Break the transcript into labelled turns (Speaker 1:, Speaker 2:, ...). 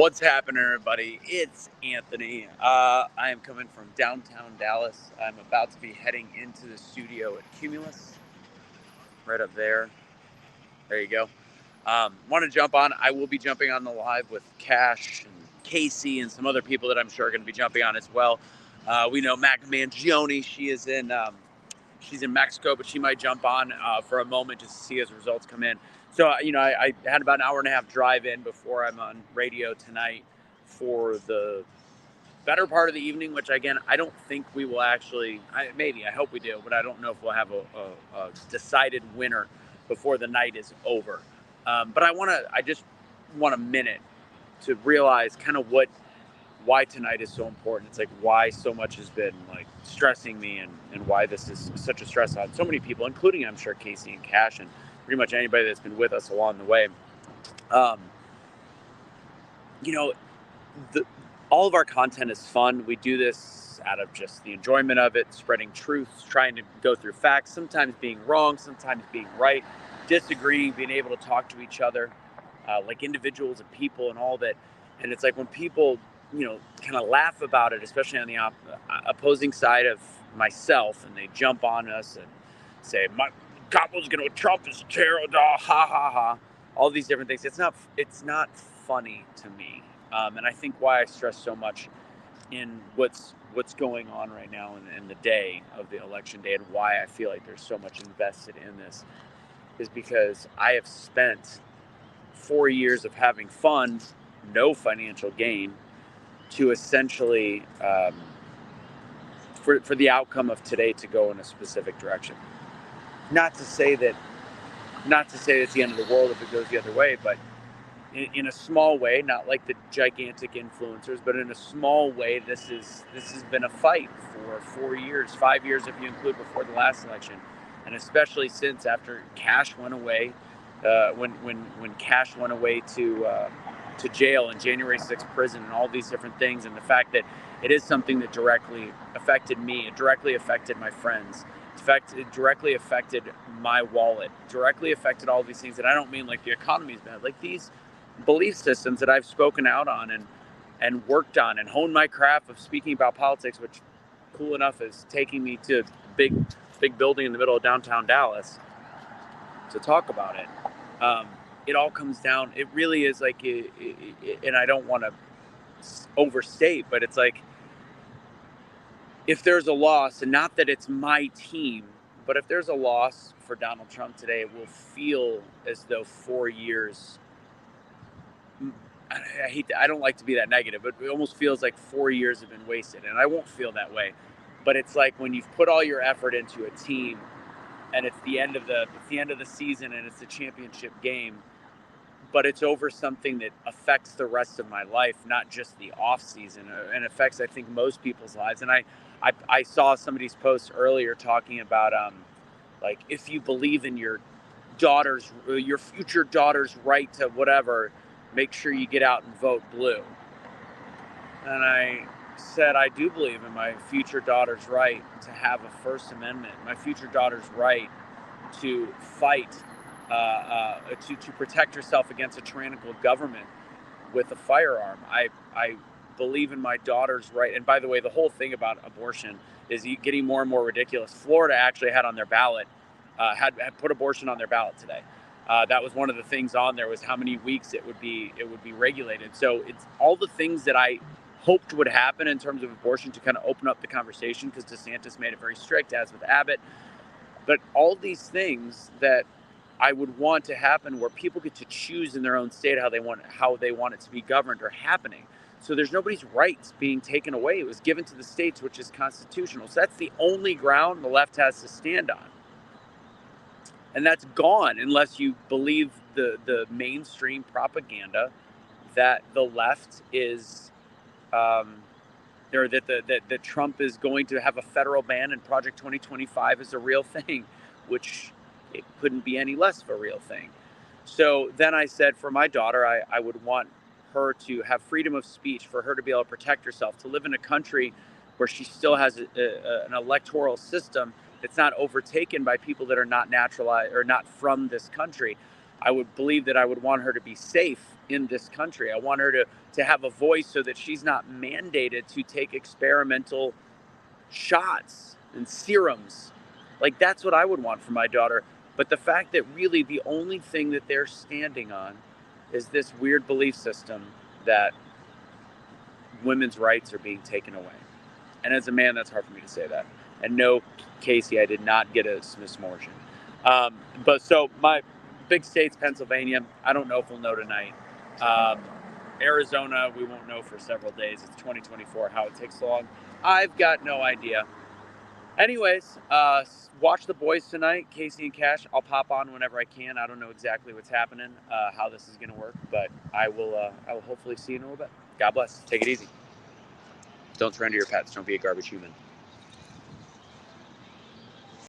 Speaker 1: What's happening, everybody? It's Anthony. I am coming from downtown Dallas. I'm about to be heading into the studio at Cumulus, right up there. There you go. Want to jump on? I will be jumping on the live with Cash and Casey and some other people that I'm sure are going to be jumping on as well. We know Mac Mangione. She's in Mexico, but she might jump on for a moment just to see as results come in. So, I had about an hour and a half drive in before I'm on radio tonight for the better part of the evening, which, again, I don't think we will actually, I hope we do, but I don't know if we'll have a decided winner before the night is over. But I just want a minute to realize kind of why tonight is so important. It's like why so much has been like stressing me and why this is such a stress on so many people, including I'm sure Casey and Cash and pretty much anybody that's been with us along the way. All of our content is fun. We do this out of just the enjoyment of it, spreading truths, trying to go through facts, sometimes being wrong, sometimes being right, disagreeing, being able to talk to each other like individuals and people and all that. And it's like when people kind of laugh about it, especially on the opposing side of myself, and they jump on us and say, Trump is terrible, ha ha ha, all these different things. It's not funny to me. And I think why I stress so much in what's going on right now in the day of the election day and why I feel like there's so much invested in this is because I have spent 4 years of having fun, no financial gain, to essentially for the outcome of today to go in a specific direction. Not to say that it's the end of the world if it goes the other way, but in a small way, not like the gigantic influencers, but in a small way, this has been a fight for 4 years, 5 years if you include before the last election, and especially since after Cash went away, when Cash went away to jail and January 6th prison and all these different things, and the fact that it is something that directly affected me, it directly affected my friends, in fact, it directly affected my wallet, directly affected all these things. And I don't mean like the economy is bad, like these belief systems that I've spoken out on and worked on and honed my craft of speaking about politics, which cool enough is taking me to a big building in the middle of downtown Dallas to talk about it. It all comes down, it really is like, and I don't want to overstate, but it's like, if there's a loss, and not that it's my team, but if there's a loss for Donald Trump today, it will feel as though 4 years, I don't like to be that negative, but it almost feels like 4 years have been wasted, and I won't feel that way. But it's like when you've put all your effort into a team and it's the end of the season and it's the championship game, but it's over something that affects the rest of my life, not just the off season, and affects, I think, most people's lives. And I saw somebody's post earlier talking about like, if you believe in your future daughter's right to whatever, make sure you get out and vote blue. And I said, I do believe in my future daughter's right to have a First Amendment, my future daughter's right to fight, to protect herself against a tyrannical government with a firearm. I believe in my daughter's right. And by the way, the whole thing about abortion is getting more and more ridiculous. Florida actually had on their ballot, had put abortion on their ballot today. That was one of the things on there, was how many weeks it would be regulated. So it's all the things that I hoped would happen in terms of abortion to kind of open up the conversation, because DeSantis made it very strict, as with Abbott. But all these things that I would want to happen, where people get to choose in their own state how they want it to be governed, are happening. So there's nobody's rights being taken away. It was given to the states, which is constitutional. So that's the only ground the left has to stand on. And that's gone unless you believe the mainstream propaganda that the left is, that Trump is going to have a federal ban and Project 2025 is a real thing, which it couldn't be any less of a real thing. So then I said, for my daughter, I would want her to have freedom of speech, for her to be able to protect herself, to live in a country where she still has an electoral system that's not overtaken by people that are not naturalized or not from this country. I would believe that I would want her to be safe in this country. I want her to have a voice so that she's not mandated to take experimental shots and serums. Like, that's what I would want for my daughter. But the fact that really the only thing that they're standing on is this weird belief system that women's rights are being taken away. And as a man, that's hard for me to say that. And no, Casey, I did not get a Smith's motion. But so my big states, Pennsylvania, I don't know if we'll know tonight. Arizona, we won't know for several days. It's 2024. How it takes long, I've got no idea. Anyways, watch The Boys tonight, Casey and Cash. I'll pop on whenever I can. I don't know exactly what's happening, how this is going to work, but I will hopefully see you in a little bit. God bless. Take it easy. Don't surrender your pets. Don't be a garbage human.